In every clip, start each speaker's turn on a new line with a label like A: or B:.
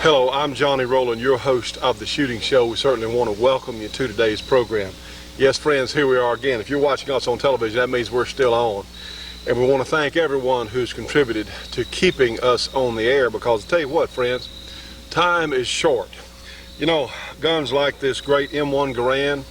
A: Hello, I'm Johnny Rowland, your host of The Shooting Show. We certainly want to welcome you to today's program. Yes, friends, here we are again. If you're watching us on television, that means we're still on. And we want to thank everyone who's contributed to keeping us on the air, because I'll tell you what, friends, time is short. You know, guns like this great M1 Garand,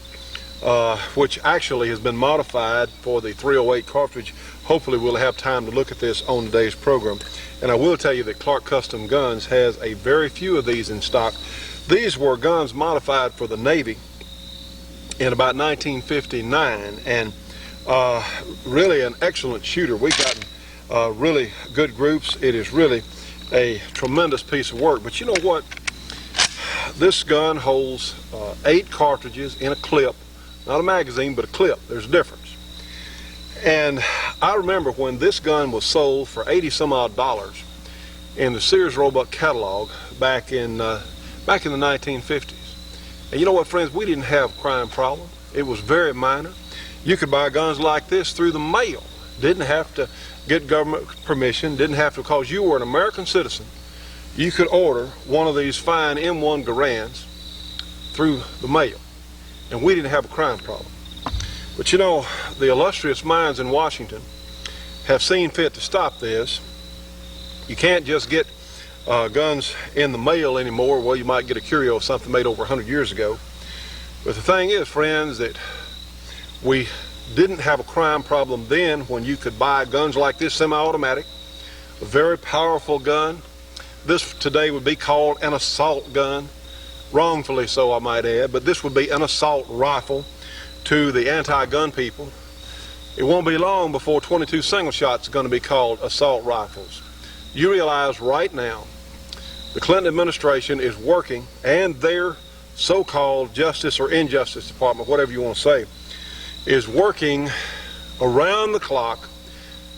A: which actually has been modified for the .308 cartridge. Hopefully we'll have time to look at this on today's program. And I will tell you that Clark Custom Guns has a very few of these in stock. These were guns modified for the Navy in about 1959, and really an excellent shooter. We've gotten really good groups. It is really a tremendous piece of work. But you know what? This gun holds 8 cartridges in a clip. Not a magazine, but a clip. There's a difference. And I remember when this gun was sold for $80 odd in the Sears Roebuck catalog back in the 1950s. And you know what, friends? We didn't have a crime problem. It was very minor. You could buy guns like this through the mail. Didn't have to get government permission. Didn't have to, because you were an American citizen. You could order one of these fine M1 Garands through the mail. And we didn't have a crime problem. But you know, the illustrious minds in Washington have seen fit to stop this. You can't just get guns in the mail anymore. Well, you might get a curio of something made over 100 years ago. But the thing is, friends, that we didn't have a crime problem then when you could buy guns like this semi-automatic, a very powerful gun. This today would be called an assault gun, wrongfully so, I might add, but this would be an assault rifle to the anti-gun people. It won't be long before 22 single shots are going to be called assault rifles. You realize right now the Clinton administration is working, and their so-called Justice or Injustice Department, whatever you want to say, is working around the clock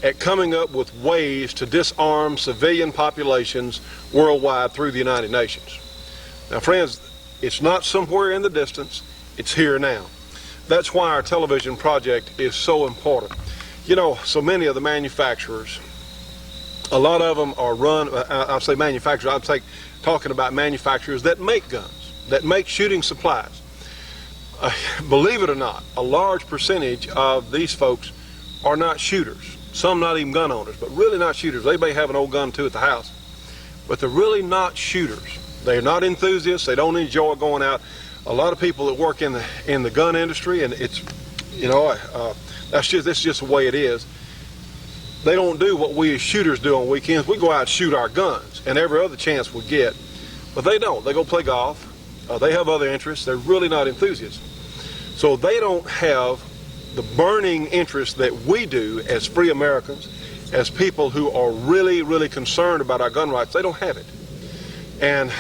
A: at coming up with ways to disarm civilian populations worldwide through the United Nations. Now, friends, it's not somewhere in the distance, it's here now. That's why our television project is so important. You know, so many of the manufacturers, a lot of them are run, I'll say manufacturers, I'm talking about manufacturers that make guns, that make shooting supplies. Believe it or not, a large percentage of these folks are not shooters. Some not even gun owners, but really not shooters. They may have an old gun too at the house, but they're really not shooters. They're not enthusiasts. They don't enjoy going out. A lot of people that work in the gun industry, and it's, you know, that's just the way it is. They don't do what we as shooters do on weekends. We go out and shoot our guns, and every other chance we get. But they don't. They go play golf. They have other interests. They're really not enthusiasts. So they don't have the burning interest that we do as free Americans, as people who are really, really concerned about our gun rights. They don't have it. And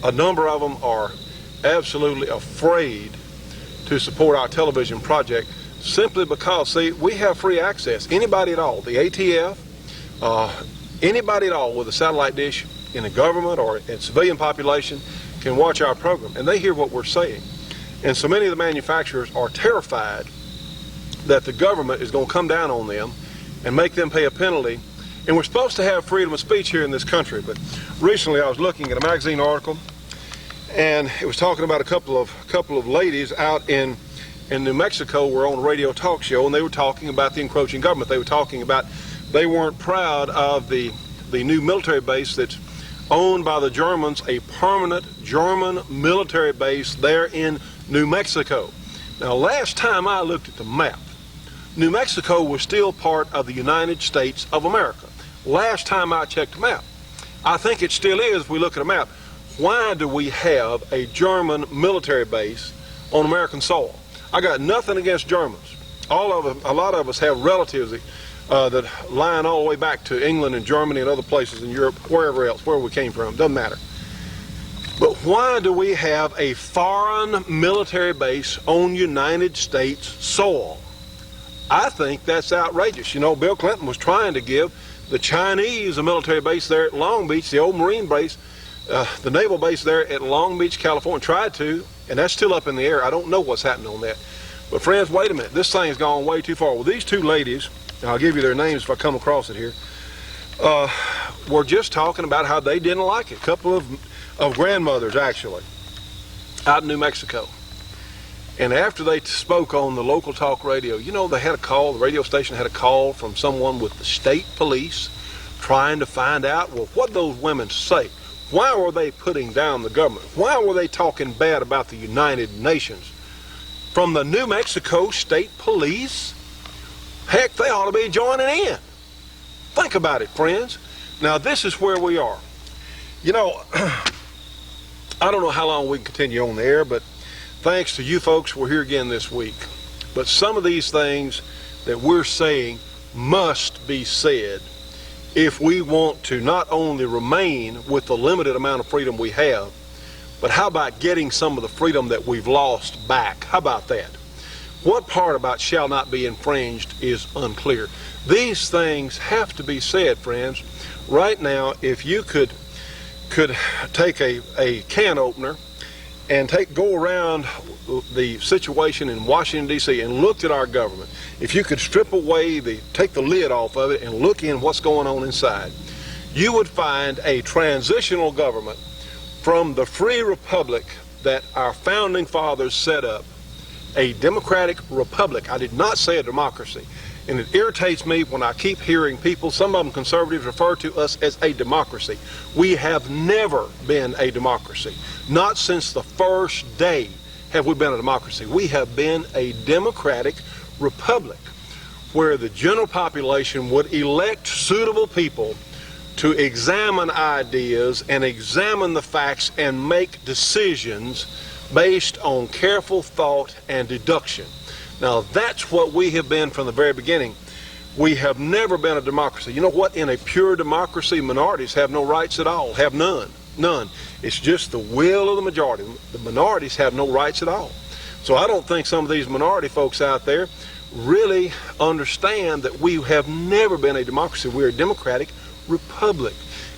A: a number of them are absolutely afraid to support our television project simply because, see, we have free access. Anybody at all, the ATF, anybody at all with a satellite dish in the government or in civilian population can watch our program, and they hear what we're saying. And so many of the manufacturers are terrified that the government is going to come down on them and make them pay a penalty. And we're supposed to have freedom of speech here in this country, but recently I was looking at a magazine article, and it was talking about a couple of ladies out in New Mexico were on a radio talk show, and they were talking about the encroaching government. They were talking about they weren't proud of the new military base that's owned by the Germans, a permanent German military base there in New Mexico. Now, last time I looked at the map, New Mexico was still part of the United States of America. Last time I checked the map. I think it still is if we look at a map. Why do we have a German military base on American soil? I got nothing against Germans. A lot of us have relatives that line all the way back to England and Germany and other places in Europe, wherever else, where we came from, doesn't matter. But why do we have a foreign military base on United States soil? I think that's outrageous. You know, Bill Clinton was trying to give the Chinese a military base there at Long Beach, the old Marine base, the naval base there at Long Beach, California. Tried to, and that's still up in the air. I don't know what's happening on that. But friends, wait a minute. This thing's gone way too far. Well, these two ladies, and I'll give you their names if I come across it here, were just talking about how they didn't like it. A couple of of grandmothers, actually, out in New Mexico. And after they spoke on the local talk radio, you know, they had a call, the radio station had a call from someone with the state police trying to find out, well, what those women say. Why were they putting down the government? Why were they talking bad about the United Nations? From the New Mexico State Police? Heck, they ought to be joining in. Think about it, friends. Now, this is where we are. You know, I don't know how long we can continue on the air, but thanks to you folks, we're here again this week. But some of these things that we're saying must be said if we want to not only remain with the limited amount of freedom we have, but how about getting some of the freedom that we've lost back? How about that? What part about shall not be infringed is unclear. These things have to be said, friends. Right now, if you could take a can opener and go around the situation in Washington, D.C. and looked at our government, if you could strip away, take the lid off of it and look in what's going on inside, you would find a transitional government from the free republic that our founding fathers set up, a democratic republic. I did not say a democracy. And it irritates me when I keep hearing people, some of them conservatives, refer to us as a democracy. We have never been a democracy. Not since the first day have we been a democracy. We have been a democratic republic where the general population would elect suitable people to examine ideas and examine the facts and make decisions based on careful thought and deduction. Now, that's what we have been from the very beginning. We have never been a democracy. You know what? In a pure democracy, minorities have no rights at all, have none. None. It's just the will of the majority. The minorities have no rights at all. So I don't think some of these minority folks out there really understand that we have never been a democracy. We're a democratic republic.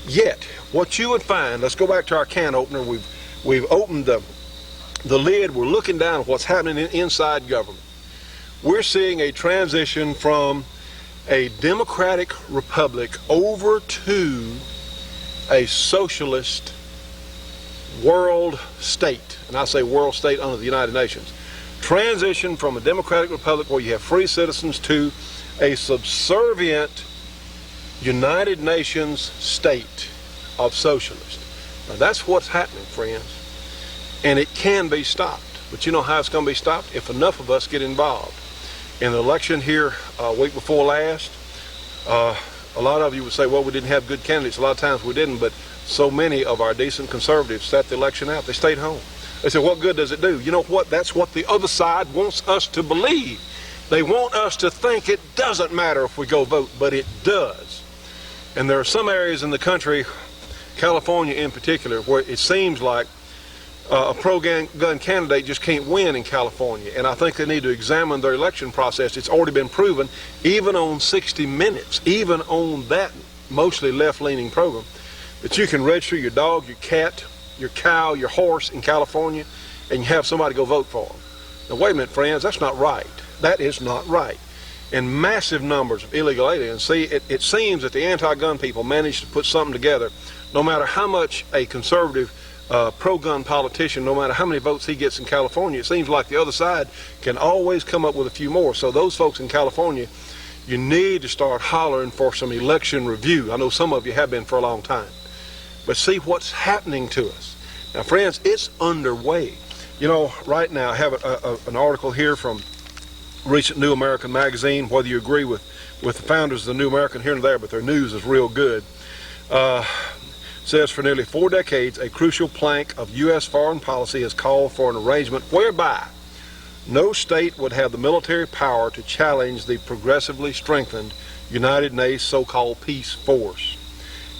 A: Yet, what you would find, let's go back to our can opener. We've opened the lid. We're looking down at what's happening inside government. We're seeing a transition from a democratic republic over to a socialist world state. And I say world state under the United Nations. Transition from a democratic republic where you have free citizens to a subservient United Nations state of socialists. Now that's what's happening, friends. And it can be stopped. But you know how it's going to be stopped? If enough of us get involved. In the election here week before last, a lot of you would say, well, we didn't have good candidates. A lot of times we didn't, but so many of our decent conservatives sat the election out. They stayed home. They said, what good does it do? You know what? That's what the other side wants us to believe. They want us to think it doesn't matter if we go vote, but it does. And there are some areas in the country, California in particular, where it seems like a pro-gun candidate just can't win in California. And I think they need to examine their election process. It's already been proven, even on 60 Minutes, even on that mostly left-leaning program, that you can register your dog, your cat, your cow, your horse in California, and you have somebody go vote for them. Now, wait a minute, friends, that's not right. That is not right. And massive numbers of illegal aliens. See, it seems that the anti-gun people managed to put something together, no matter how much a conservative pro-gun politician, no matter how many votes he gets in California, it seems like the other side can always come up with a few more. So those folks in California, you need to start hollering for some election review. I know some of you have been for a long time. But see what's happening to us. Now, friends, it's underway. You know, right now I have an article here from recent New American magazine, whether you agree with the founders of the New American here and there, but their news is real good. Says for nearly 4 decades, a crucial plank of U.S. foreign policy has called for an arrangement whereby no state would have the military power to challenge the progressively strengthened United Nations so-called peace force.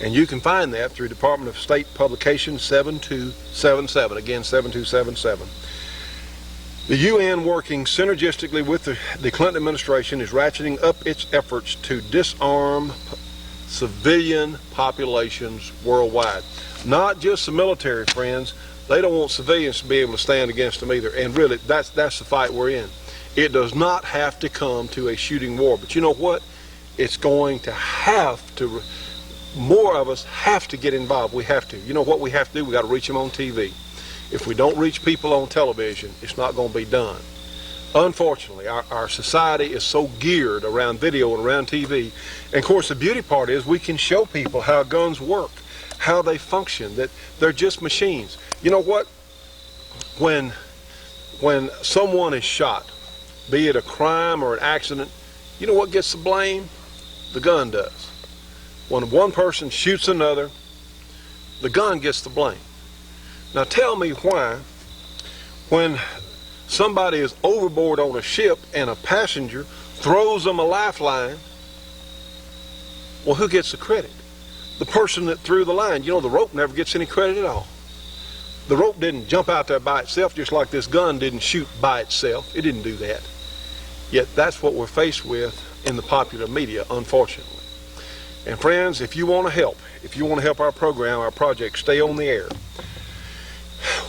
A: And you can find that through Department of State publication 7277, again 7277. The UN, working synergistically with the Clinton administration, is ratcheting up its efforts to disarm civilian populations worldwide. Not just the military, friends. They don't want civilians to be able to stand against them either. And really, that's the fight we're in. It does not have to come to a shooting war. But you know what? It's going to have to more of us have to get involved. We have to. You know what we have to do? We got to reach them on TV. If we don't reach people on television, it's not going to be done. Unfortunately, our society is so geared around video and around TV. And of course, the beauty part is we can show people how guns work, how they function, that they're just machines. You know what? When someone is shot, be it a crime or an accident, you know what gets the blame? The gun does. When one person shoots another, the gun gets the blame. Now tell me why, when somebody is overboard on a ship and a passenger throws them a lifeline, well, who gets the credit? The person that threw the line. You know, the rope never gets any credit at all. The rope didn't jump out there by itself, just like this gun didn't shoot by itself. It didn't do that. Yet that's what we're faced with in the popular media, unfortunately. And friends, if you want to help our program, our project, stay on the air,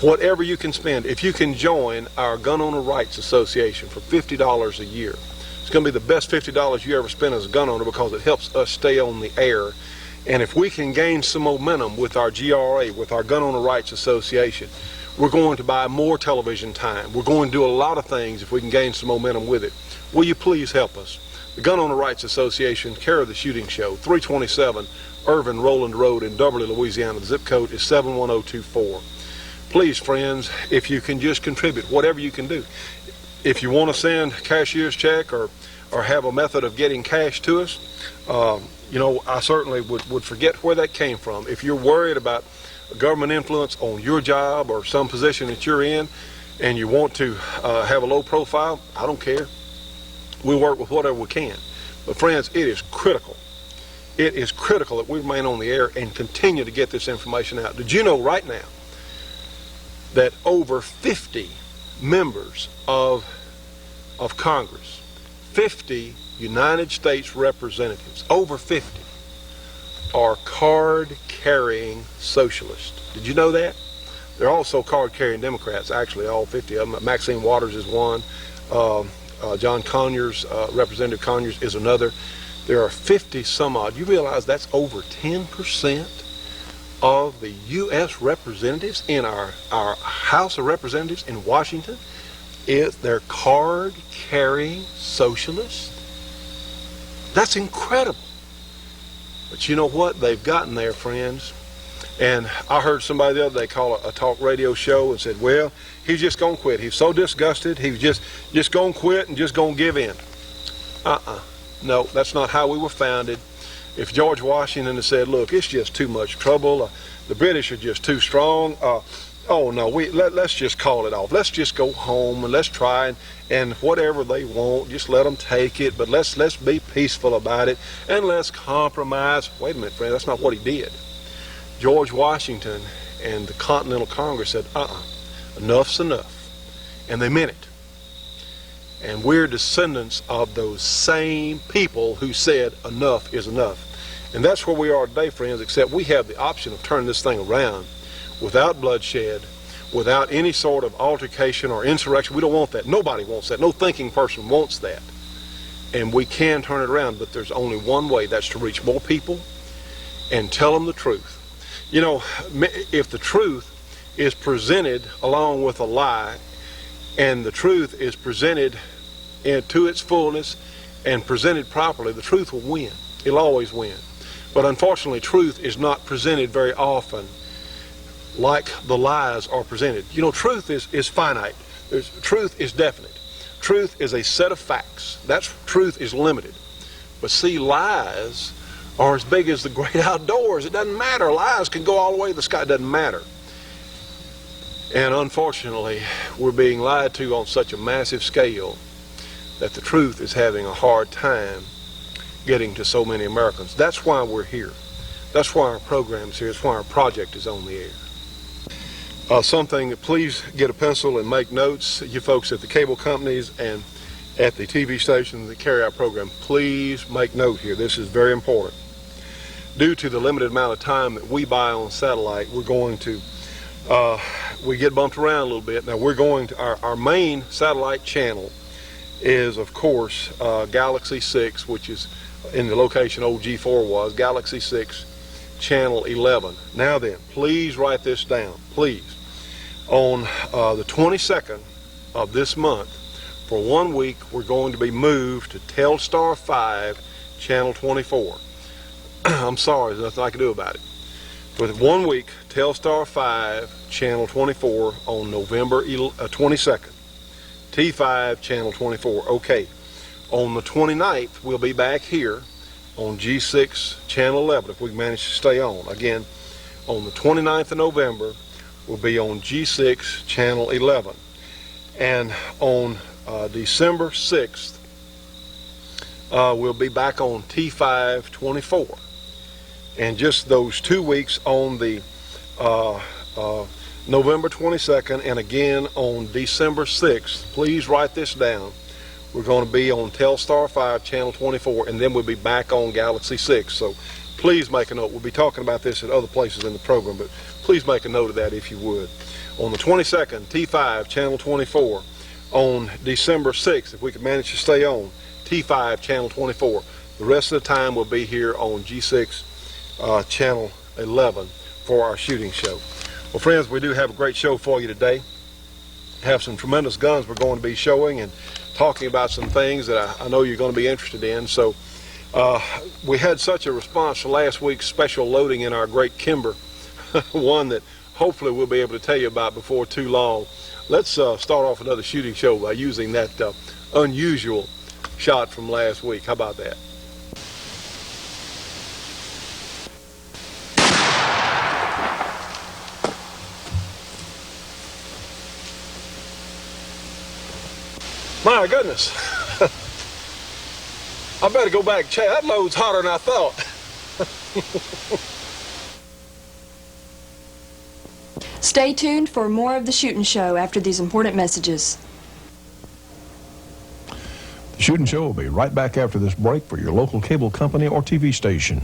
A: whatever you can spend, if you can join our Gun Owner Rights Association for $50 a year, it's going to be the best $50 you ever spend as a gun owner, because it helps us stay on the air. And if we can gain some momentum with our GRA, with our Gun Owner Rights Association, we're going to buy more television time. We're going to do a lot of things if we can gain some momentum with it. Will you please help us? The Gun Owner Rights Association, care of the Shooting Show, 327 Irvin Rowland Road in Dumberly, Louisiana. The zip code is 71024. Please, friends, if you can just contribute, whatever you can do. If you want to send cashier's check or have a method of getting cash to us, you know, I certainly would forget where that came from. If you're worried about government influence on your job or some position that you're in, and you want to have a low profile, I don't care. We'll work with whatever we can. But friends, it is critical. It is critical that we remain on the air and continue to get this information out. Did you know right now that over 50 members of Congress, 50 United States representatives, over 50, are card-carrying socialists? Did you know that? They're also card-carrying Democrats, actually, all 50 of them. Maxine Waters is one. John Conyers, Representative Conyers is another. There are 50 some odd. You realize that's over 10% of the U.S. representatives in our House of Representatives in Washington? They're card-carrying socialists? That's incredible. But you know what? They've gotten there, friends. And I heard somebody the other day call a talk radio show and said, well, he's just going to quit. He's so disgusted, he's just going to quit and just going to give in. No, that's not how we were founded. If George Washington had said, look, it's just too much trouble, the British are just too strong, oh no, let's just call it off. Let's just go home and let's try and whatever they want, just let them take it, but let's be peaceful about it and let's compromise. Wait a minute, friend, that's not what he did. George Washington and the Continental Congress said, enough's enough. And they meant it. And we're descendants of those same people who said enough is enough. And that's where we are today, friends, except we have the option of turning this thing around without bloodshed, without any sort of altercation or insurrection. We don't want that. Nobody wants that. No thinking person wants that. And we can turn it around, but there's only one way. That's to reach more people and tell them the truth. You know, if the truth is presented along with a lie, and the truth is presented to its fullness and presented properly, the truth will win. It'll always win. But unfortunately, truth is not presented very often like the lies are presented. You know, truth is finite. Truth is definite. Truth is a set of facts. Truth is limited. But see, lies are as big as the great outdoors. It doesn't matter. Lies can go all the way to the sky. It doesn't matter. And unfortunately, we're being lied to on such a massive scale that the truth is having a hard time getting to so many Americans. That's why we're here. That's why our program's here. That's why our project is on the air. Something, please get a pencil and make notes. You folks at the cable companies and at the TV stations that carry our program, please make note here. This is very important. Due to the limited amount of time that we buy on satellite, we're going to we get bumped around a little bit. Now we're going to, our main satellite channel is, of course, Galaxy 6, which is in the location old G4 was, Galaxy 6. channel 11. Now then, please write this down, please. On the 22nd of this month, for 1 week, we're going to be moved to Telstar 5, channel 24. I'm sorry, there's nothing I can do about it. For 1 week, Telstar 5, channel 24 on November 22nd. T5, channel 24. Okay. On the 29th, we'll be back here on G6, channel 11, if we manage to stay on. Again, on the 29th of November, we'll be on G6, channel 11. And on December 6th, we'll be back on T5 24. And just those 2 weeks on the November 22nd and again on December 6th, please write this down. We're going to be on Telstar 5, channel 24, and then we'll be back on Galaxy 6. So please make a note. We'll be talking about this at other places in the program, but please make a note of that if you would. On the 22nd, T5, channel 24. On December 6th, if we can manage to stay on, T5, channel 24. The rest of the time we'll be here on G6, channel 11 for our shooting show. Well, friends, we do have a great show for you today. Have some tremendous guns we're going to be showing and talking about some things that I know you're going to be interested in. So we had such a response to last week's special loading in our great Kimber, one that hopefully we'll be able to tell you about before too long. Let's start off another shooting show by using that unusual shot from last week. How about that? My goodness. I better go back and check. That load's hotter than I thought.
B: Stay tuned for more of the Shootin' Show after these important messages.
C: The Shootin' Show will be right back after this break for your local cable company or TV station.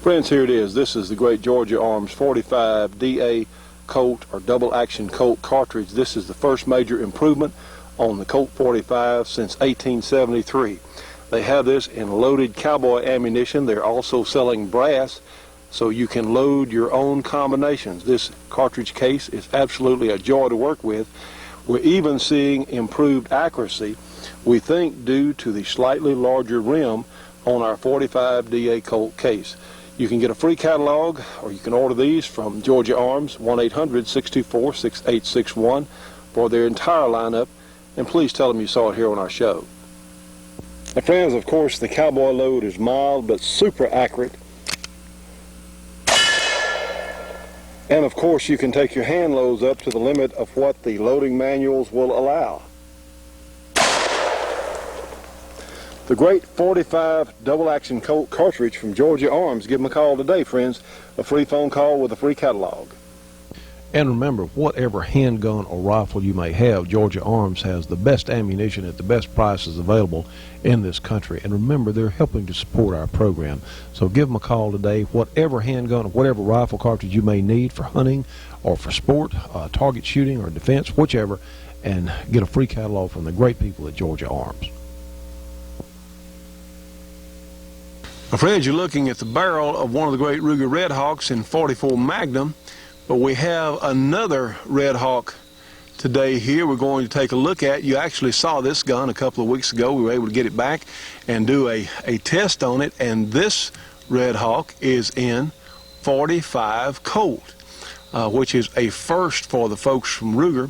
A: Friends, here it is. This is the great Georgia Arms 45 DA Colt or double action Colt cartridge. This is the first major improvement on the Colt 45 since 1873. They have this in loaded cowboy ammunition. They're also selling brass, so you can load your own combinations. This cartridge case is absolutely a joy to work with. We're even seeing improved accuracy, we think due to the slightly larger rim on our 45 DA Colt case. You can get a free catalog, or you can order these from Georgia Arms, 1-800-624-6861 for their entire lineup, and please tell them you saw it here on our show. Now friends, of course, the cowboy load is mild but super accurate. And of course, you can take your hand loads up to the limit of what the loading manuals will allow. The great 45 double action Colt cartridge from Georgia Arms. Give them a call today, friends. A free phone call with a free catalog.
C: And remember, whatever handgun or rifle you may have, Georgia Arms has the best ammunition at the best prices available in this country. And remember, they're helping to support our program. So give them a call today. Whatever handgun or whatever rifle cartridge you may need for hunting or for sport, target shooting or defense, whichever, and get a free catalog from the great people at Georgia Arms.
A: My friends, you're looking at the barrel of one of the great Ruger Red Hawks in 44 Magnum. But we have another Red Hawk today here we're going to take a look at. You actually saw this gun a couple of weeks ago. We were able to get it back and do a test on it. And this Red Hawk is in 45 Colt, which is a first for the folks from Ruger.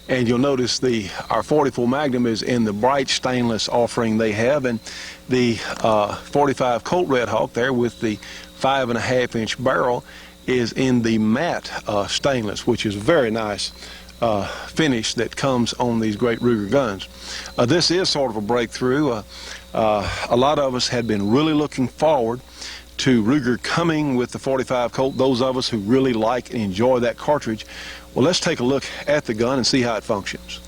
A: And you'll notice our 44 Magnum is in the bright stainless offering they have, and the 45 Colt Red Hawk there with the 5.5-inch barrel is in the matte stainless, which is a very nice finish that comes on these great Ruger guns. This is sort of a breakthrough. A lot of us had been really looking forward to Ruger coming with the 45 Colt, those of us who really like and enjoy that cartridge. Well, let's take a look at the gun and see how it functions.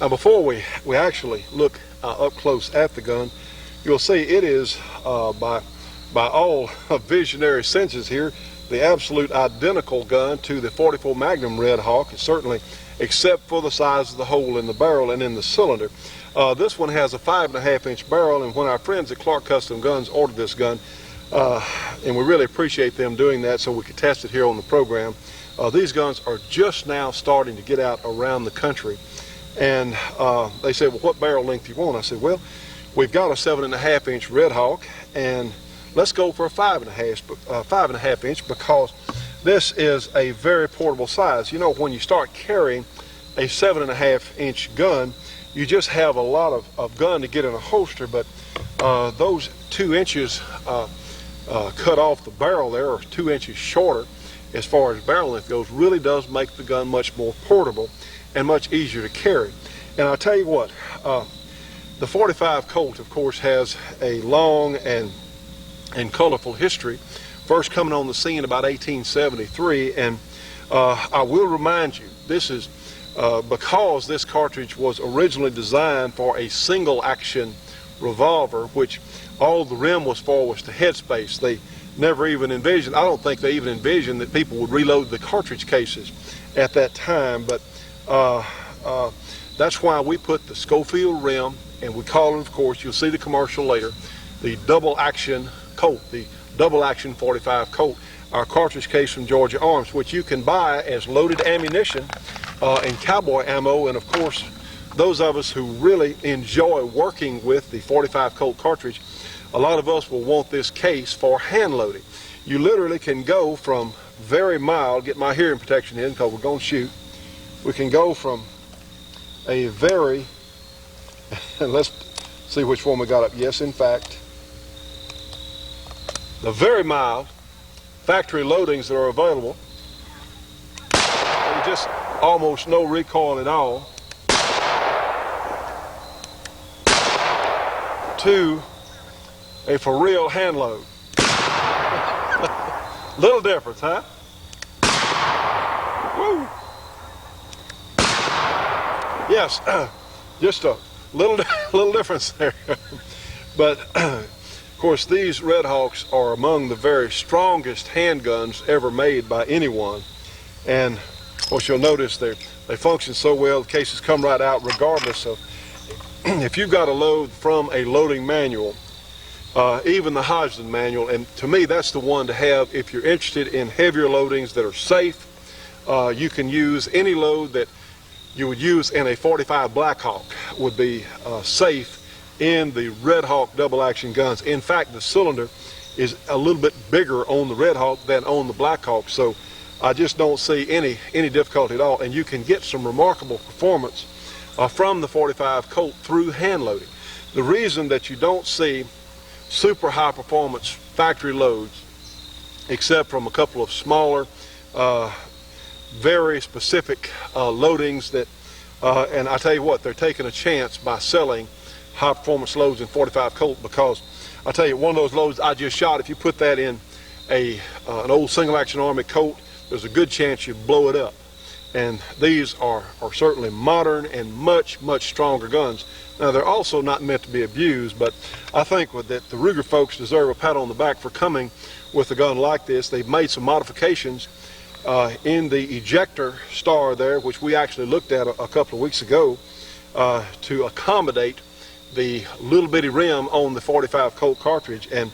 A: Now, before we actually look up close at the gun, you'll see it is by all visionary senses here, the absolute identical gun to the 44 Magnum Red Hawk, certainly except for the size of the hole in the barrel and in the cylinder. This one has a 5.5-inch barrel, and when our friends at Clark Custom Guns ordered this gun, and we really appreciate them doing that so we could test it here on the program, these guns are just now starting to get out around the country. And they said, well, what barrel length do you want? I said, well, we've got a 7.5-inch Red Hawk, and let's go for a 5.5-inch because this is a very portable size. You know, when you start carrying a 7.5-inch gun, you just have a lot of gun to get in a holster, but those 2 inches cut off the barrel there, or 2 inches shorter as far as barrel length goes, really does make the gun much more portable and much easier to carry. And I'll tell you what, the 45 Colt, of course, has a long and colorful history, first coming on the scene about 1873. And I will remind you, this is because this cartridge was originally designed for a single action revolver, which all the rim was for was the headspace. They never even envisioned, I don't think they even envisioned that people would reload the cartridge cases at that time. But that's why we put the Schofield rim, and we call it, of course, you'll see the commercial later, the double action Colt, the double action 45 Colt, our cartridge case from Georgia Arms, which you can buy as loaded ammunition and cowboy ammo. And of course, those of us who really enjoy working with the 45 Colt cartridge, a lot of us will want this case for hand loading. You literally can go from very mild, get my hearing protection in because we're going to shoot. We can go from a very, and let's see which one we got up. Yes, in fact, the very mild factory loadings that are available, and just almost no recoil at all, to a for real hand load. Little difference, huh? Woo! Yes, just a little difference there. But of course, these Red Hawks are among the very strongest handguns ever made by anyone. And of course, you'll notice they function so well, the cases come right out regardless of if you've got a load from a loading manual, even the Hodgson manual, and to me that's the one to have if you're interested in heavier loadings that are safe. You can use any load that you would use in a 45 Blackhawk would be safe in the Red Hawk double action guns. In fact, the cylinder is a little bit bigger on the Red Hawk than on the Blackhawk, so I just don't see any difficulty at all. And you can get some remarkable performance from the 45 Colt through hand loading. The reason that you don't see super high performance factory loads except from a couple of smaller, very specific loadings that, and I tell you what, they're taking a chance by selling high performance loads in 45 Colt, because I tell you, one of those loads I just shot, if you put that in an old single action Army Colt, there's a good chance you'd blow it up. And these are certainly modern and much stronger guns. Now, they're also not meant to be abused, but I think that the Ruger folks deserve a pat on the back for coming with a gun like this. They've made some modifications in the ejector star there, which we actually looked at a couple of weeks ago, to accommodate the little bitty rim on the 45 Colt cartridge. And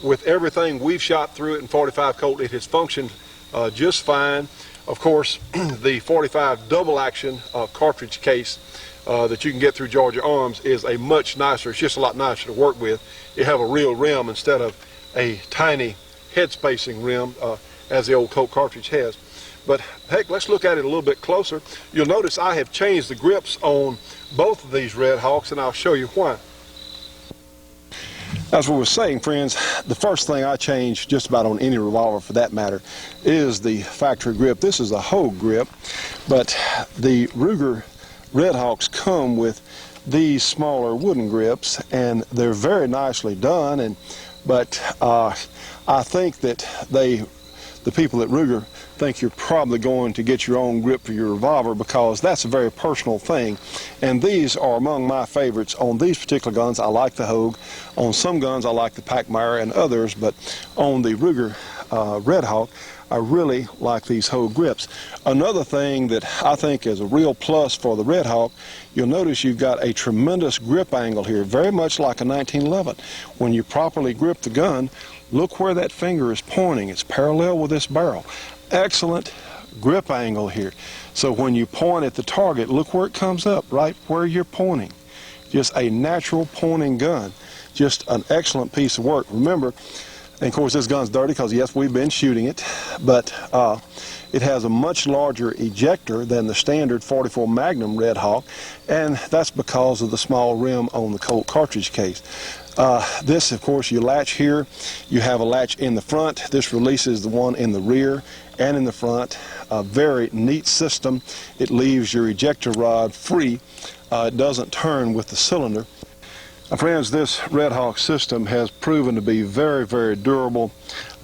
A: with everything we've shot through it in 45 Colt, it has functioned just fine. Of course, the 45 double action cartridge case that you can get through Georgia Arms is a much nicer, it's just a lot nicer to work with. You have a real rim instead of a tiny head spacing rim as the old Colt cartridge has. But heck, let's look at it a little bit closer. You'll notice I have changed the grips on both of these Red Hawks, and I'll show you why. As we were saying, friends, the first thing I change just about on any revolver for that matter is the factory grip. This is a Hogue grip, but the Ruger Red Hawks come with these smaller wooden grips, and they're very nicely done. But I think that the people at Ruger think you're probably going to get your own grip for your revolver, because that's a very personal thing. And these are among my favorites. On these particular guns, I like the Hogue. On some guns, I like the Packmeyer and others, but on the Ruger Red Hawk, I really like these Hogue grips. Another thing that I think is a real plus for the Red Hawk, you'll notice you've got a tremendous grip angle here, very much like a 1911. When you properly grip the gun, look where that finger is pointing. It's parallel with this barrel. Excellent grip angle here. So when you point at the target, look where it comes up, right where you're pointing. Just a natural pointing gun. Just an excellent piece of work. Remember, and of course this gun's dirty because yes, we've been shooting it, but it has a much larger ejector than the standard 44 Magnum Red Hawk, and that's because of the small rim on the Colt cartridge case. This, of course, you latch here. You have a latch in the front. This releases the one in the rear and in the front. A very neat system. It leaves your ejector rod free. It doesn't turn with the cylinder. Now, friends, this Red Hawk system has proven to be very durable.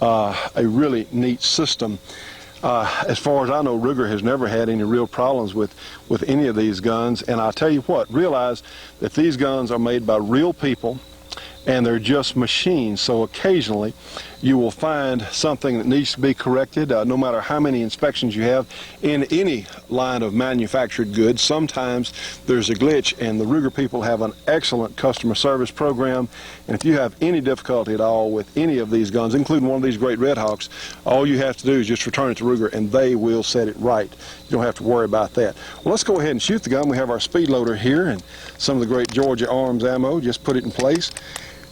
A: A really neat system. As far as I know, Ruger has never had any real problems with any of these guns. And I'll tell you what, realize that these guns are made by real people, and they're just machines. So occasionally you will find something that needs to be corrected. No matter how many inspections you have in any line of manufactured goods, sometimes there's a glitch, and the Ruger people have an excellent customer service program. And if you have any difficulty at all with any of these guns, including one of these great Red Hawks, all you have to do is just return it to Ruger and they will set it right. You don't have to worry about that. Well, let's go ahead and shoot the gun. We have our speed loader here and some of the great Georgia Arms ammo. Just put it in place.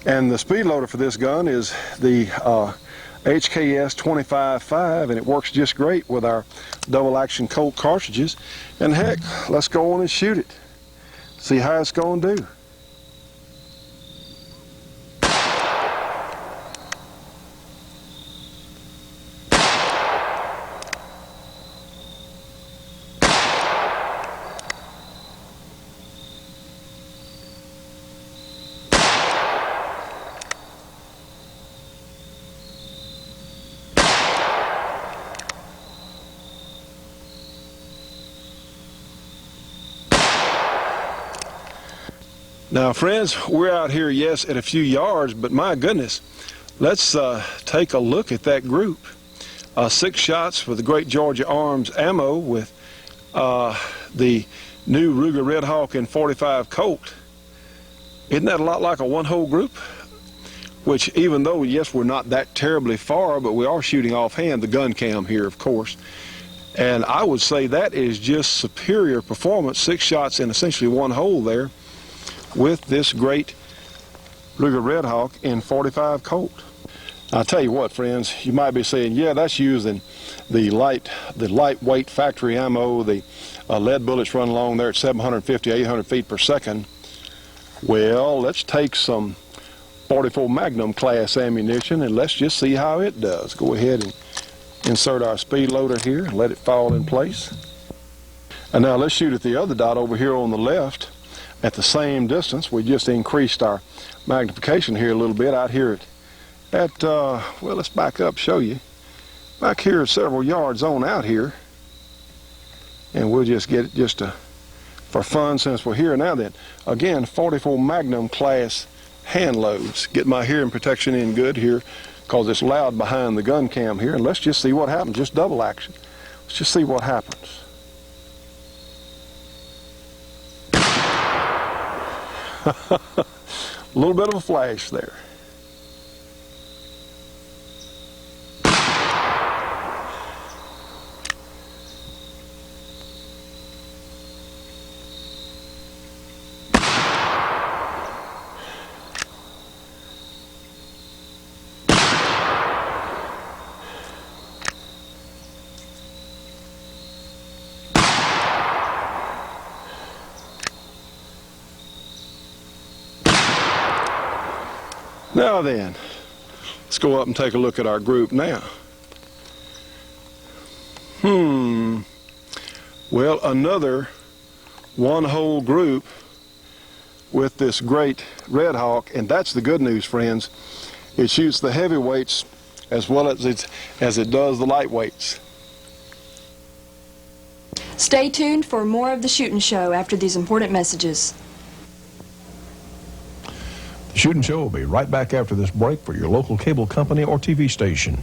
A: And the speed loader for this gun is the HKS 25.5, and it works just great with our double action Colt cartridges. And heck, let's go on and shoot it. See how it's going to do. Now, friends, we're out here, yes, at a few yards, but my goodness, let's take a look at that group. 6 shots with the great Georgia Arms ammo with the new Ruger Red Hawk in 45 Colt. Isn't that a lot like a one-hole group? Which, even though, yes, we're not that terribly far, but we are shooting offhand, the gun cam here, of course. And I would say that is just superior performance, 6 shots in essentially one hole there, with this great Ruger Red Hawk in 45 Colt. I'll tell you what, friends, you might be saying, yeah, that's using the lightweight factory ammo, the lead bullets run along there at 750, 800 feet per second. Well, let's take some .44 Magnum class ammunition, and let's just see how it does. Go ahead and insert our speed loader here and let it fall in place. And now let's shoot at the other dot over here on the left at the same distance. We just increased our magnification here a little bit out here at well, let's back up, show you. Back here several yards on out here, and we'll just get it just for fun since we're here. Now then, again, .44 Magnum class hand loads. Get my hearing protection in good here because it's loud behind the gun cam here, and let's just see what happens. Just double action. Let's just see what happens. A little bit of a flash there. Now then, let's go up and take a look at our group now. Well, another one whole group with this great Red Hawk, and that's the good news, friends. It shoots the heavyweights as well as it does the lightweights.
B: Stay tuned for more of the Shootin' Show after these important messages.
C: The Shootin' Show will be right back after this break for your local cable company or TV station.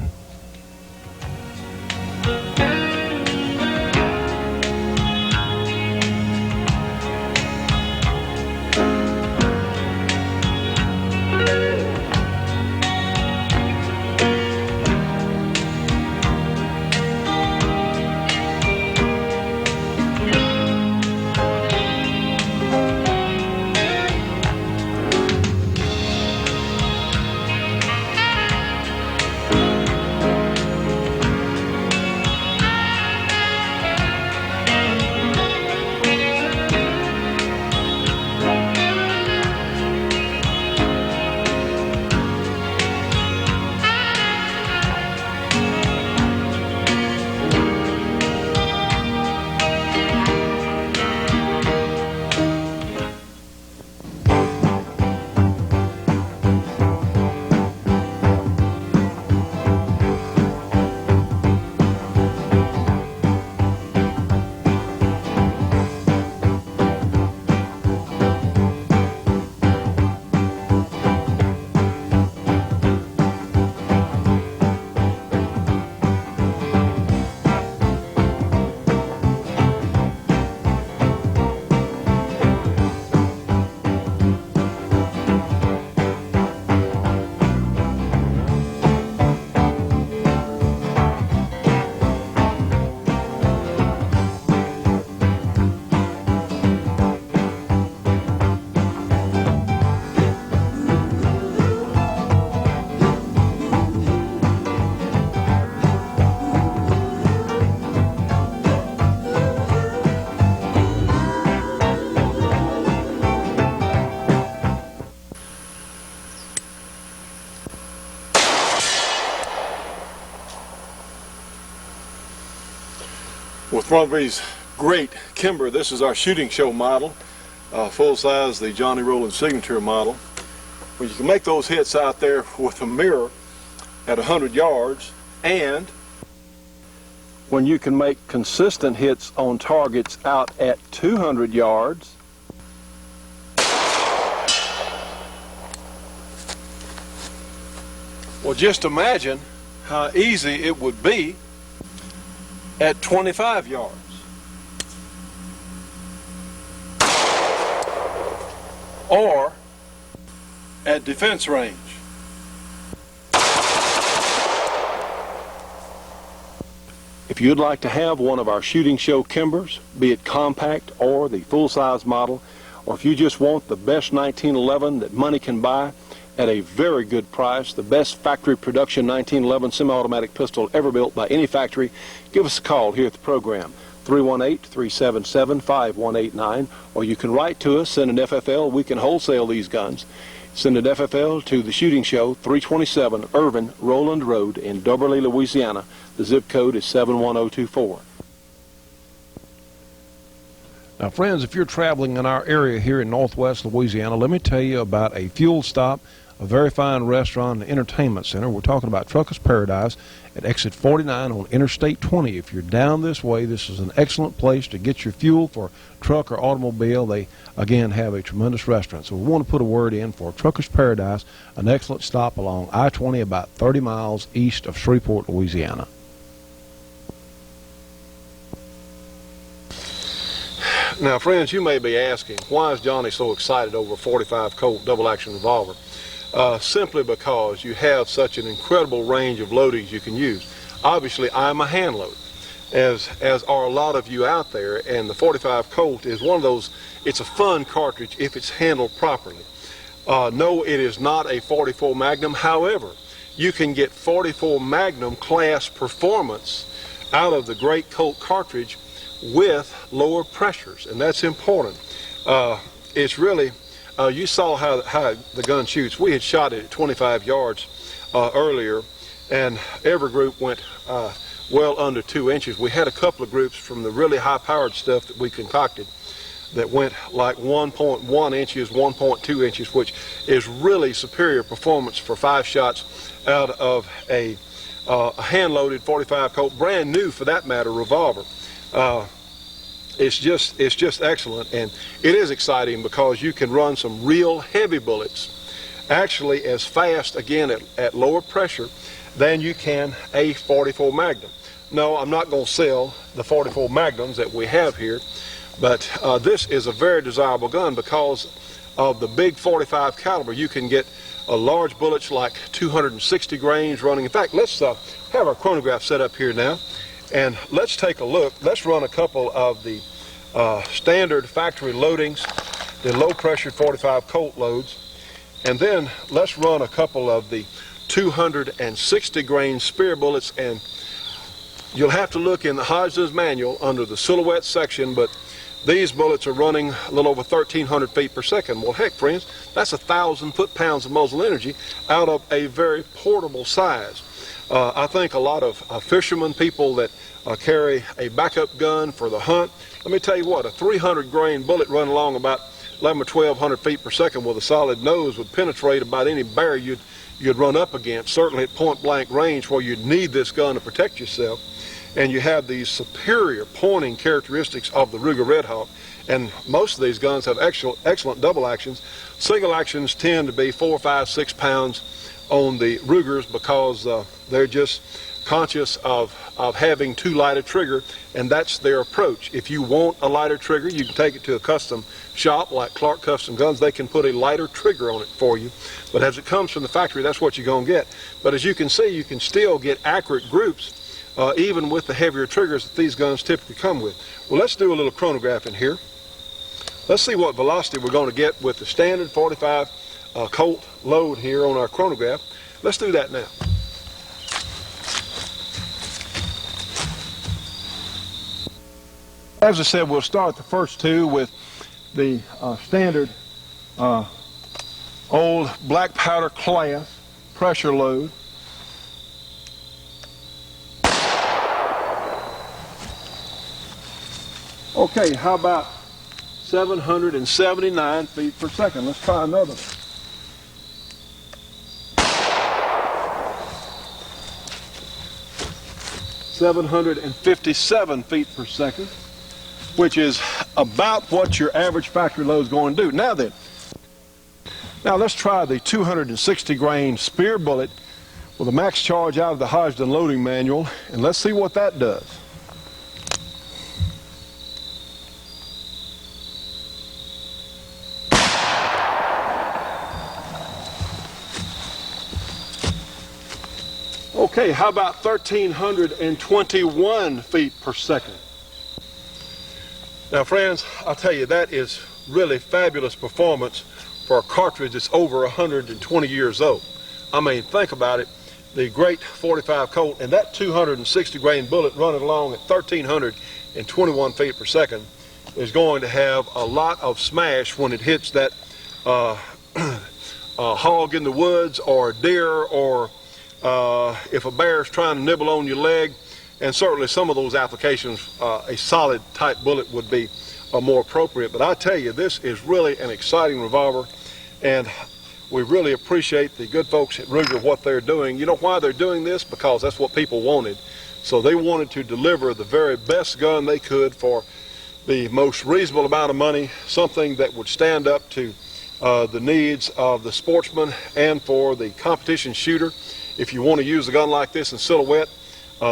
A: With one of these great Kimber, this is our shooting show model, full size, the Johnny Rowlands signature model. Well, you can make those hits out there with a mirror at 100 yards, and when you can make consistent hits on targets out at 200 yards, well, just imagine how easy it would be at 25 yards. Or at defense range. If you'd like to have one of our shooting show Kimbers, be it compact or the full-size model, or if you just want the best 1911 that money can buy at a very good price, the best factory production 1911 semi-automatic pistol ever built by any factory, give us a call here at the program, 318-377-5189, or you can write to us, send an FFL, we can wholesale these guns.
C: Send an FFL to the Shooting Show, 327 Irvin Rowland Road in Doberly, Louisiana. The zip code is 71024. Now, friends, if you're traveling in our area here in northwest Louisiana, let me tell you about a fuel stop, a very fine restaurant and entertainment center. We're talking about Truckers Paradise at exit 49 on Interstate 20. If you're down this way, this is an excellent place to get your fuel for truck or automobile. They, again, have a tremendous restaurant. So we want to put a word in for Truckers Paradise, an excellent stop along I-20 about 30 miles east of Shreveport, Louisiana.
A: Now, friends, you may be asking, why is Johnny so excited over a 45 Colt double-action revolver? Simply because you have such an incredible range of loadings you can use. Obviously, I'm a hand loader, as are a lot of you out there, and the 45 Colt is one of those. It's a fun cartridge if it's handled properly. No, it is not a 44 Magnum. However, you can get 44 Magnum class performance out of the great Colt cartridge with lower pressures, and that's important. It's really, you saw how the gun shoots. We had shot it at 25 yards earlier, and every group went well under 2 inches. We had a couple of groups from the really high-powered stuff that we concocted that went like 1.1 inches, 1.2 inches, which is really superior performance for 5 shots out of a hand-loaded 45 Colt, brand new for that matter, revolver. It's just excellent, and it is exciting because you can run some real heavy bullets, actually as fast, again, at lower pressure than you can a 44 Magnum. No, I'm not going to sell the 44 Magnums that we have here, but this is a very desirable gun because of the big 45 caliber. You can get large bullets like 260 grains running. In fact, let's have our chronograph set up here now. And let's take a look. Let's run a couple of the standard factory loadings, the low-pressure 45 Colt loads, and then let's run a couple of the 260 grain spear bullets. And you'll have to look in the Hodgson's manual under the silhouette section, but these bullets are running a little over 1,300 feet per second. Well, heck, friends, that's 1,000 foot-pounds of muzzle energy out of a very portable size. I think a lot of fishermen, people that carry a backup gun for the hunt, let me tell you what, a 300 grain bullet running along about 1,100 or 1,200 feet per second with a solid nose would penetrate about any bear you'd run up against, certainly at point blank range where you'd need this gun to protect yourself. And you have these superior pointing characteristics of the Ruger Red Hawk, and most of these guns have excellent double actions. Single actions tend to be 4, 5, 6 pounds on the Rugers because they're just conscious of having too light a trigger, and that's their approach. If you want a lighter trigger, you can take it to a custom shop like Clark Custom Guns. They can put a lighter trigger on it for you, but as it comes from the factory, that's what you're going to get. But as you can see, you can still get accurate groups even with the heavier triggers that these guns typically come with. Well, let's do a little chronograph in here. Let's see what velocity we're going to get with the standard 45 Colt load here on our chronograph. Let's do that now. As I said, we'll start the first two with the standard old black powder class pressure load. Okay, how about 779 feet per second? Let's try another one. .757 feet per second, which is about what your average factory load is going to do. Now then, let's try the 260 grain spear bullet with a max charge out of the Hodgson loading manual, and let's see what that does. Okay, how about 1,321 feet per second? Now, friends, I'll tell you, that is really fabulous performance for a cartridge that's over 120 years old. I mean, think about it. The great 45 Colt and that 260 grain bullet running along at 1,321 feet per second is going to have a lot of smash when it hits that hog in the woods or a deer, or if a bear's trying to nibble on your leg. And certainly some of those applications, a solid type bullet would be more appropriate. But I tell you, this is really an exciting revolver, and we really appreciate the good folks at Ruger, what they're doing. You know why they're doing this? Because that's what people wanted. So they wanted to deliver the very best gun they could for the most reasonable amount of money, something that would stand up to the needs of the sportsman and for the competition shooter. If you want to use a gun like this in silhouette,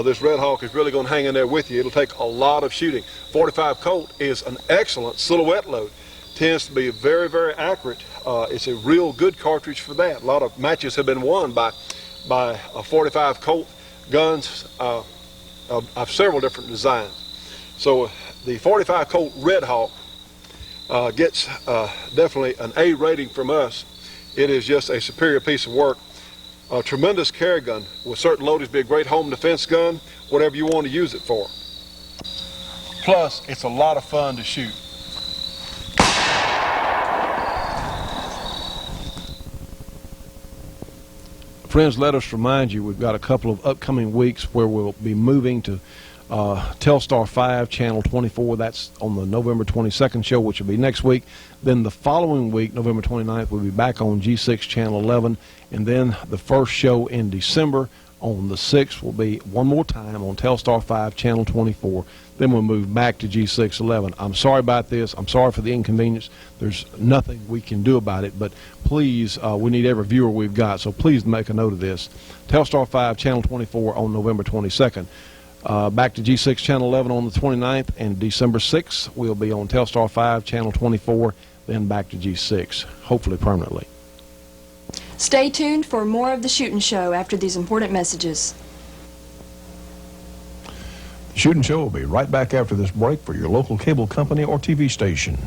A: this Red Hawk is really going to hang in there with you. It'll take a lot of shooting. 45 Colt is an excellent silhouette load. Tends to be very, very accurate. It's a real good cartridge for that. A lot of matches have been won by 45 Colt guns of several different designs. So the 45 Colt Red Hawk gets definitely an A rating from us. It is just a superior piece of work. A tremendous carry gun. With certain loadings, be a great home defense gun, whatever you want to use it for. Plus, it's a lot of fun to shoot.
C: Friends, let us remind you, we've got a couple of upcoming weeks where we'll be moving to Telstar 5, Channel 24. That's on the November 22nd show, which will be next week. Then the following week, November 29th, we'll be back on G6, Channel 11. And then the first show in December on the 6th will be one more time on Telstar 5, Channel 24. Then we'll move back to G6 11. I'm sorry about this. I'm sorry for the inconvenience. There's nothing we can do about it, but please, we need every viewer we've got, so please make a note of this. Telstar 5, Channel 24 on November 22nd. Back to G6 Channel 11 on the 29th, and December 6th we'll be on Telstar 5, Channel 24, then back to G6, hopefully permanently.
B: Stay tuned for more of the Shootin' Show after these important messages.
D: The Shootin' Show will be right back after this break for your local cable company or TV station.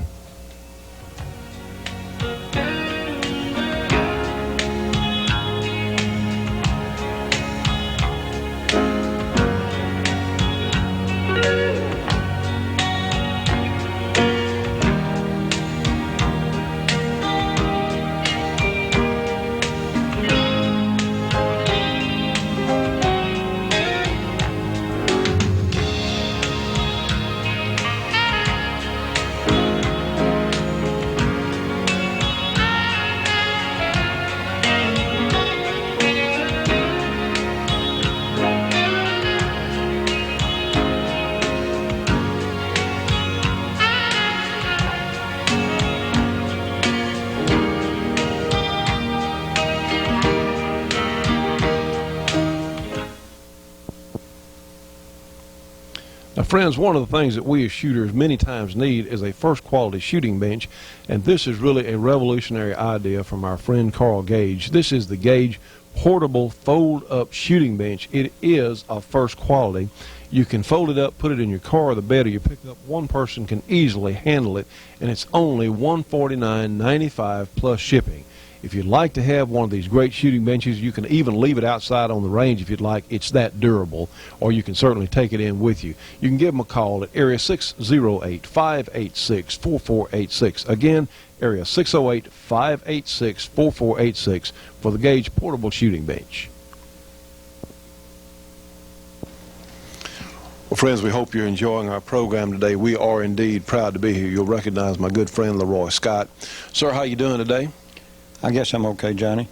C: Now, friends, one of the things that we as shooters many times need is a first quality shooting bench, and this is really a revolutionary idea from our friend Carl Gage. This is the Gage portable fold-up shooting bench. It is of first quality. You can fold it up, put it in your car or the bed or you pick it up. One person can easily handle it, and it's only $149.95 plus shipping. If you'd like to have one of these great shooting benches, you can even leave it outside on the range if you'd like. It's that durable, or you can certainly take it in with you. You can give them a call at area 608-586-4486. Again, area 608-586-4486 for the Gage portable shooting bench. Well, friends, we hope you're enjoying our program today. We are indeed proud to be here. You'll recognize my good friend Leroy Scott. Sir, how you doing today?
E: I guess I'm okay, Johnny.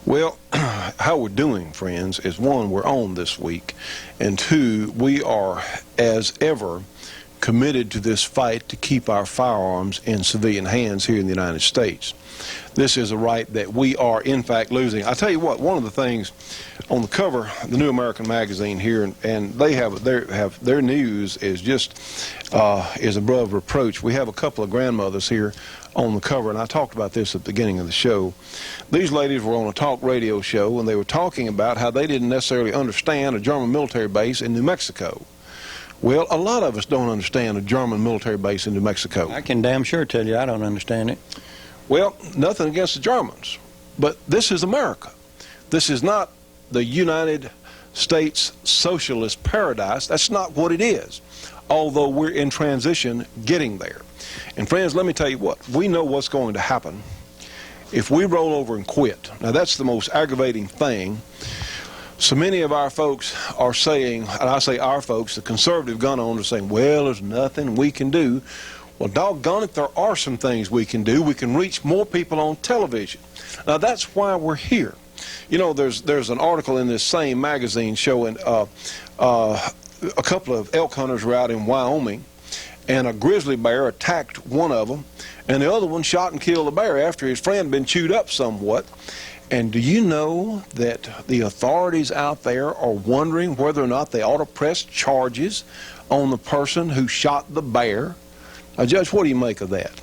C: Well, how we're doing, friends, is one, we're on this week, and two, we are, as ever, committed to this fight to keep our firearms in civilian hands here in the United States. This is a right that we are, in fact, losing. I tell you what, one of the things on the cover, the New American Magazine here, and they have their news is just is above reproach. We have a couple of grandmothers here on the cover, and I talked about this at the beginning of the show. These ladies were on a talk radio show, and they were talking about how they didn't necessarily understand a German military base in New Mexico. Well, a lot of us don't understand a German military base in New Mexico.
E: I can damn sure tell you I don't understand it.
C: Well, nothing against the Germans, but this is America. This is not the United States socialist paradise. That's not what it is, although we're in transition getting there. And friends, let me tell you what, we know what's going to happen if we roll over and quit. Now, that's the most aggravating thing. So many of our folks are saying, and I say our folks, the conservative gun owners are saying, well, there's nothing we can do. Well, doggone it, there are some things we can do. We can reach more people on television. Now, that's why we're here. You know, there's an article in this same magazine showing a couple of elk hunters were out in Wyoming, and a grizzly bear attacked one of them, and the other one shot and killed the bear after his friend had been chewed up somewhat. And do you know that the authorities out there are wondering whether or not they ought to press charges on the person who shot the bear? Now, Judge, what do you make of that?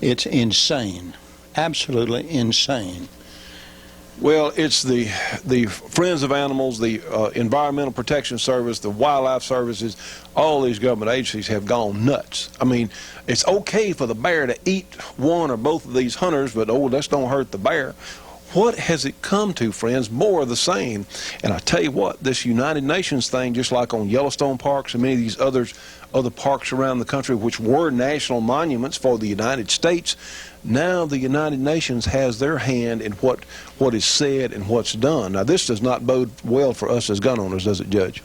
E: It's insane. Absolutely insane.
C: Well, it's the Friends of Animals, the Environmental Protection Service, the Wildlife Services, all these government agencies have gone nuts. I mean, it's okay for the bear to eat one or both of these hunters, but, oh, let's don't hurt the bear. What has it come to, friends? More of the same. And I tell you what, this United Nations thing, just like on Yellowstone parks and many of these other parks around the country, which were national monuments for the United States, now the United Nations has their hand in what is said and what's done. Now, this does not bode well for us as gun owners, does it, Judge?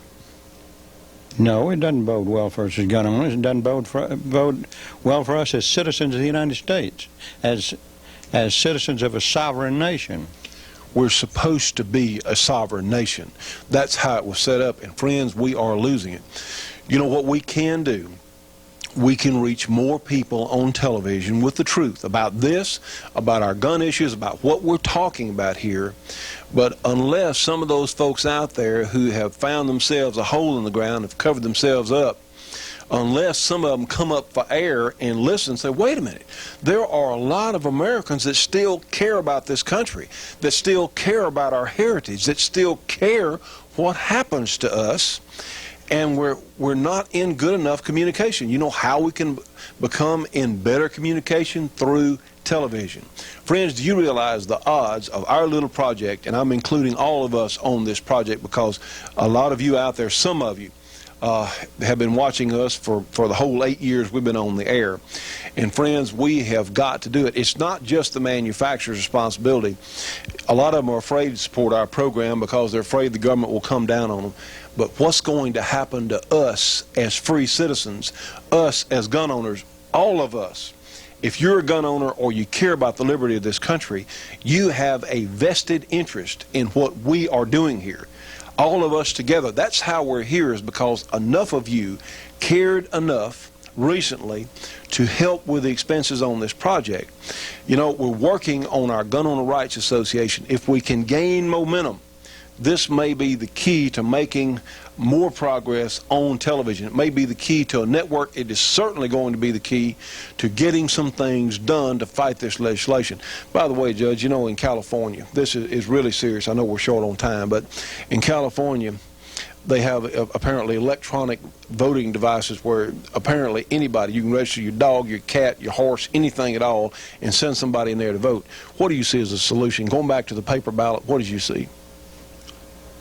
E: No, it doesn't bode well for us as gun owners. It doesn't bode well for us as citizens of the United States, as citizens of a sovereign nation.
C: We're supposed to be a sovereign nation. That's how it was set up. And friends, we are losing it. You know what we can do? We can reach more people on television with the truth about this, about our gun issues, about what we're talking about here. But unless some of those folks out there who have found themselves a hole in the ground, have covered themselves up, unless some of them come up for air and listen and say, wait a minute, there are a lot of Americans that still care about this country, that still care about our heritage, that still care what happens to us, and we're not in good enough communication. You know how we can become in better communication? Through television. Friends, do you realize the odds of our little project, and I'm including all of us on this project because a lot of you out there, some of you, have been watching us for the whole 8 years we've been on the air. And friends, we have got to do it. It's not just the manufacturer's responsibility. A lot of them are afraid to support our program because they're afraid the government will come down on them. But what's going to happen to us as free citizens, us as gun owners, all of us? If you're a gun owner or you care about the liberty of this country, you have a vested interest in what we are doing here. All of us together. That's how we're here, is because enough of you cared enough recently to help with the expenses on this project. You know, we're working on our Gun Owner Rights Association. If we can gain momentum, this may be the key to making more progress on television. It may be the key to a network. It is certainly going to be the key to getting some things done to fight this legislation. By the way, Judge, you know, in California, this is really serious. I know we're short on time, but in California, they have apparently electronic voting devices where apparently anybody, you can register your dog, your cat, your horse, anything at all, and send somebody in there to vote. What do you see as a solution? Going back to the paper ballot, what did you see?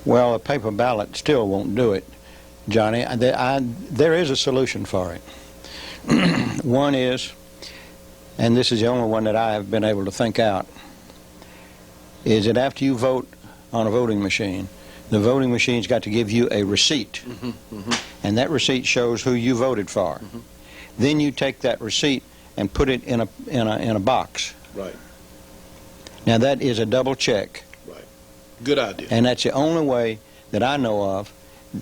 E: Well, a paper ballot still won't do it, Johnny. There is a solution for it. One is, and this is the only one that I have been able to think out, is that after you vote on a voting machine, the voting machine's got to give you a receipt. And that receipt shows who you voted for. Then you take that receipt and put it in a box.
C: Right.
E: Now that is a double check.
C: Good idea.
E: And that's the only way that I know of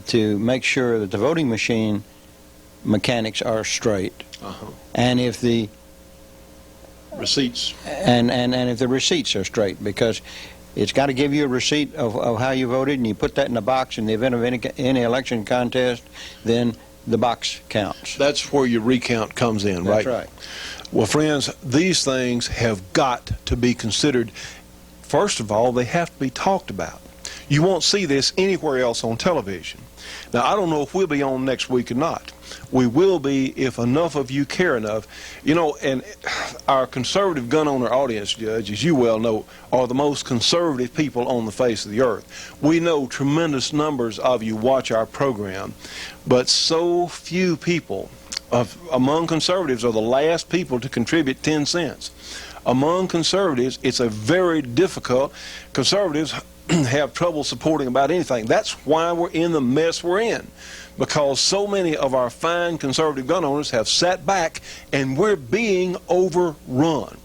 E: to make sure that the voting machine mechanics are straight. And if the
C: receipts
E: and if the receipts are straight, because it's got to give you a receipt of how you voted, and you put that in a box. In the event of any election contest, then the box counts.
C: That's where your recount comes in, right?
E: That's right.
C: Well, friends, these things have got to be considered. First of all, they have to be talked about. You won't see this anywhere else on television. Now, I don't know if we'll be on next week or not. We will be if enough of you care enough. You know, and our conservative gun owner audience, Judge, as you well know, are the most conservative people on the face of the earth. We know tremendous numbers of you watch our program, but so few people among conservatives are the last people to contribute 10 cents. among conservatives, it's a very difficult. Conservatives have trouble supporting about anything. That's why we're in the mess we're in, because so many of our fine conservative gun owners have sat back and we're being overrun.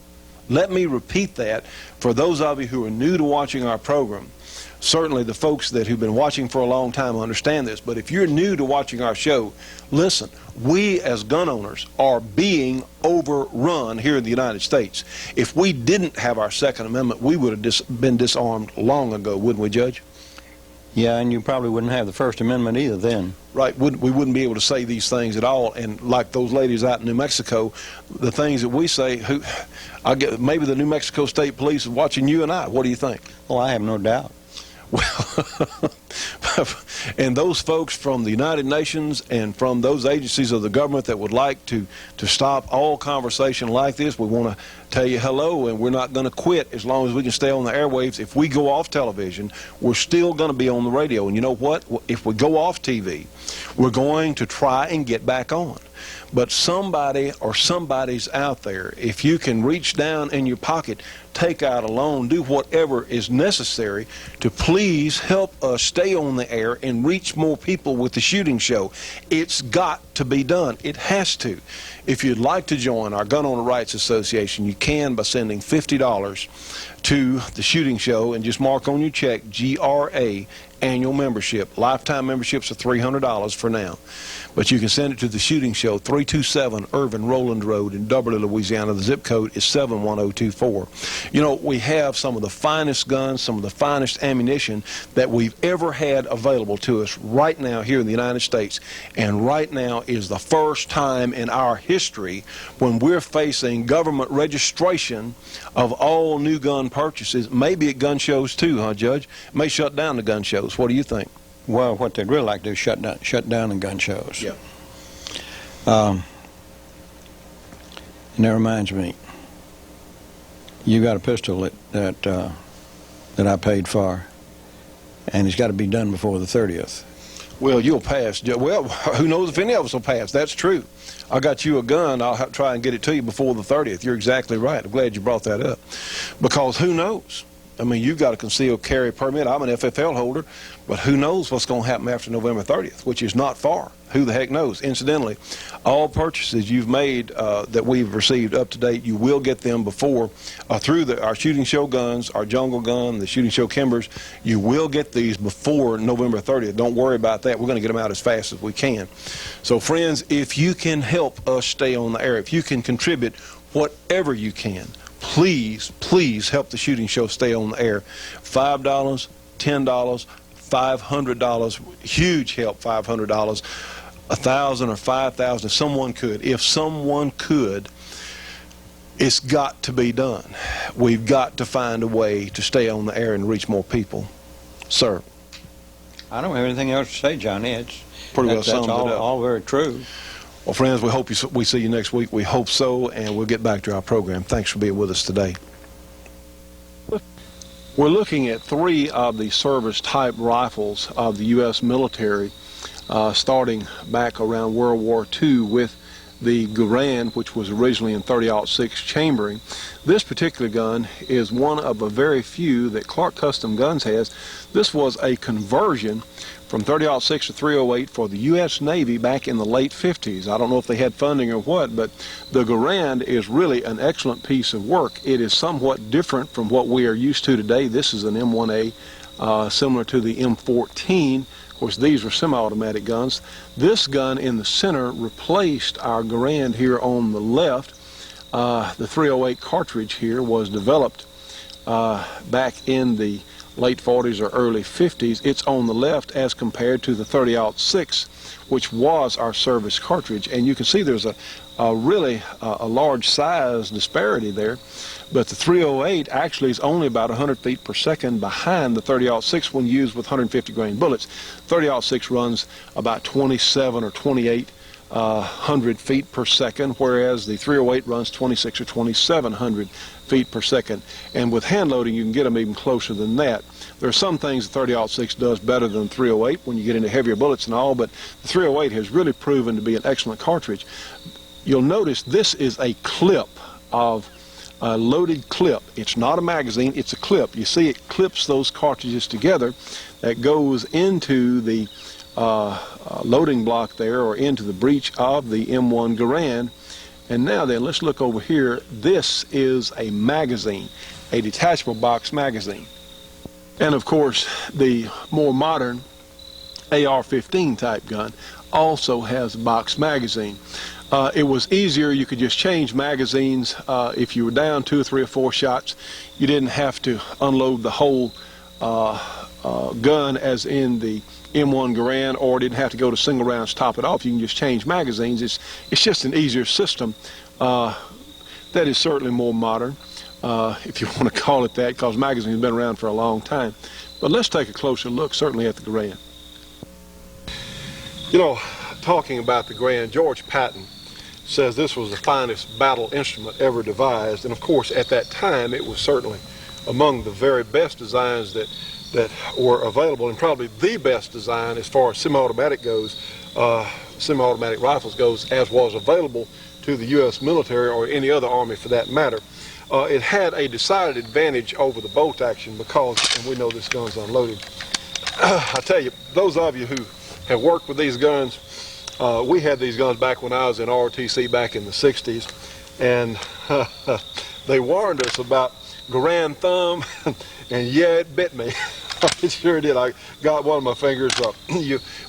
C: Let me repeat that for those of you who are new to watching our program. Certainly the folks that who've been watching for a long time understand this, but if you're new to watching our show, listen, we as gun owners are being overrun here in the United States. If we didn't have our Second Amendment, we would have been disarmed long ago, wouldn't we, Judge?
E: Yeah, and you probably wouldn't have the First Amendment either then.
C: Right, we wouldn't be able to say these things at all. And like those ladies out in New Mexico, the things that we say, maybe the New Mexico State Police is watching you and I. What do you think?
E: Oh, I have no doubt.
C: Well, and those folks from the United Nations and from those agencies of the government that would like to stop all conversation like this, we want to tell you hello, and we're not going to quit as long as we can stay on the airwaves. If we go off television, we're still going to be on the radio. And you know what? If we go off TV, we're going to try and get back on. But somebody or somebody's out there, if you can reach down in your pocket, take out a loan, do whatever is necessary to please help us stay on the air and reach more people with the shooting show. It's got to be done. It has to. If you'd like to join our Gun Owner Rights Association, you can by sending $50 to the shooting show and just mark on your check GRA annual membership. Lifetime memberships are $300 for now. But you can send it to the shooting show, 327 Irvin Rowland Road in Duberly, Louisiana. The zip code is 71024. You know, we have some of the finest guns, some of the finest ammunition that we've ever had available to us right now here in the United States. And right now is the first time in our history when we're facing government registration of all new gun purchases, maybe at gun shows too, huh, Judge? May shut down the gun shows. What do you think?
E: Well, what they'd really like to do is shut down the gun shows.
C: Yeah.
E: And that reminds me, you got a pistol that I paid for, and it's got to be done before the 30th.
C: Well, you'll pass. Well, who knows if any of us will pass. That's true. I got you a gun. I'll try and get it to you before the 30th. You're exactly right. I'm glad you brought that up. Because who knows? I mean, you've got a concealed carry permit. I'm an FFL holder, but who knows what's going to happen after November 30th, which is not far. Who the heck knows? Incidentally, all purchases you've made that we've received up to date, you will get them before, through our shooting show guns, our jungle gun, the shooting show Kimbers. You will get these before November 30th. Don't worry about that. We're going to get them out as fast as we can. So, friends, if you can help us stay on the air, if you can contribute whatever you can, please, please help the shooting show stay on the air. $5, $10, $500, huge help, $500, $1,000 or $5,000, if someone could, it's got to be done. We've got to find a way to stay on the air and reach more people. Sir.
E: I don't have anything else to say, Johnny. It's
C: pretty well summed it up.
E: All very true.
C: Well, friends, we hope we see you next week. We hope so, and we'll get back to our program. Thanks for being with us today. We're looking at 3 of the service-type rifles of the U.S. military, starting back around World War II with the Garand, which was originally in .30-06 chambering. This particular gun is one of a very few that Clark Custom Guns has. This was a conversion from .30-06 to .308 for the U.S. Navy back in the late 50s. I don't know if they had funding or what, but the Garand is really an excellent piece of work. It is somewhat different from what we are used to today. This is an M1A, similar to the M14. Of course, these were semi-automatic guns. This gun in the center replaced our Garand here on the left. The .308 cartridge here was developed back in the late 40s or early 50s. It's on the left as compared to the .30-06, which was our service cartridge. And you can see there's a really large size disparity there. But the .308 actually is only about 100 feet per second behind the .30-06 when used with 150 grain bullets. .30-06 runs about 27 or 2800 feet per second, whereas the .308 runs 26 or 2700 feet per second. And with hand loading, you can get them even closer than that. There are some things the .30-06 does better than .308 when you get into heavier bullets and all, but the .308 has really proven to be an excellent cartridge. You'll notice this is a clip of a loaded clip. It's not a magazine, it's a clip. You see it clips those cartridges together that goes into the loading block there, or into the breech of the M1 Garand. And now then, let's look over here. This is a magazine, a detachable box magazine. And of course, the more modern AR-15 type gun also has a box magazine. It was easier. You could just change magazines. If you were down 2 or 3 or 4 shots, you didn't have to unload the whole gun as in the M1 Garand, or didn't have to go to single rounds to top it off. You can just change magazines. It's just an easier system. That is certainly more modern, if you want to call it that, because magazines have been around for a long time. But let's take a closer look, certainly, at the Garand. You know, talking about the Garand, George Patton says this was the finest battle instrument ever devised, and of course at that time it was certainly among the very best designs that were available, and probably the best design as far as semi-automatic goes, semi-automatic rifles goes, as was available to the U.S. military or any other army for that matter. It had a decided advantage over the bolt action because, and we know this gun's unloaded, I tell you, those of you who have worked with these guns, we had these guns back when I was in ROTC back in the 60s, and they warned us about Garand thumb, and yeah, it bit me. It sure did. I got one of my fingers up.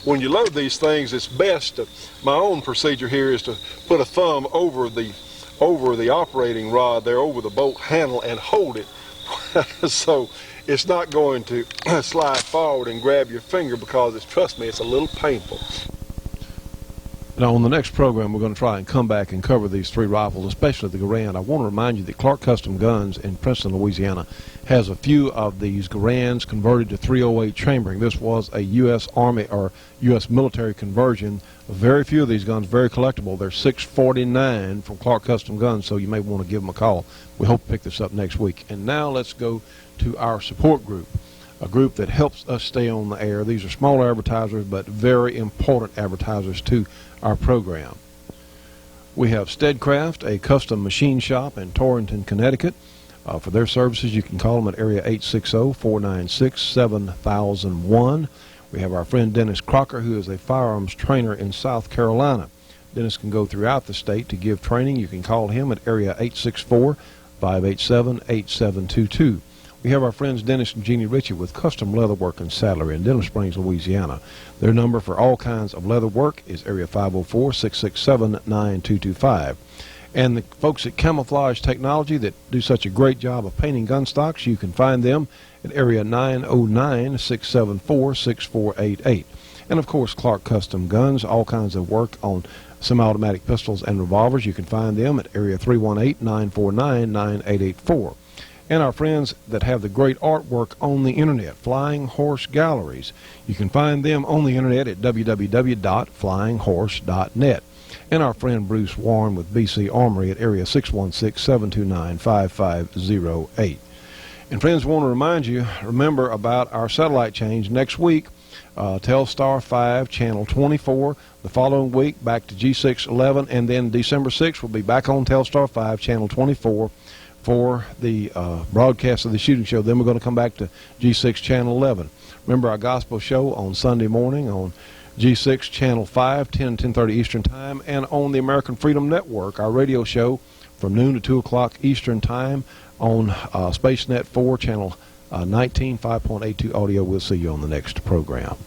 C: When you load these things, it's best to, my own procedure here is to put a thumb over the operating rod there, over the bolt handle, and hold it so it's not going to slide forward and grab your finger, because it's, trust me, it's a little painful. Now, on the next program, we're going to try and come back and cover these 3 rifles, especially the Garand. I want to remind you that Clark Custom Guns in Princeton, Louisiana, has a few of these Garands converted to 308 chambering. This was a U.S. Army or U.S. military conversion. Very few of these guns, very collectible. They're $649 from Clark Custom Guns, so you may want to give them a call. We hope to pick this up next week. And now let's go to our support group, a group that helps us stay on the air. These are smaller advertisers, but very important advertisers to our program. We have Steadcraft, a custom machine shop in Torrington, Connecticut. For their services, you can call them at area 860-496-7001. We have our friend Dennis Crocker, who is a firearms trainer in South Carolina. Dennis can go throughout the state to give training. You can call him at area 864-587-8722. We have our friends Dennis and Jeannie Ritchie with Custom Leatherwork and Saddlery in Denham Springs, Louisiana. Their number for all kinds of leather work is area 504-667-9225. And the folks at Camouflage Technology that do such a great job of painting gun stocks, you can find them at area 909-674-6488. And of course, Clark Custom Guns, all kinds of work on semi-automatic pistols and revolvers. You can find them at area 318-949-9884. And our friends that have the great artwork on the internet, Flying Horse Galleries. You can find them on the internet at www.flyinghorse.net. And our friend Bruce Warren with BC Armory at area 616-729-5508. And friends, we want to remind you, remember about our satellite change next week. Telstar 5, Channel 24. The following week, back to G611. And then December 6th, we'll be back on Telstar 5, Channel 24. For the broadcast of the shooting show. Then we're going to come back to G6 Channel 11. Remember our gospel show on Sunday morning on G6 Channel 5, 10:30 Eastern Time, and on the American Freedom Network, our radio show from noon to 2 o'clock Eastern Time on SpaceNet 4, Channel 19, 5.82 audio. We'll see you on the next program.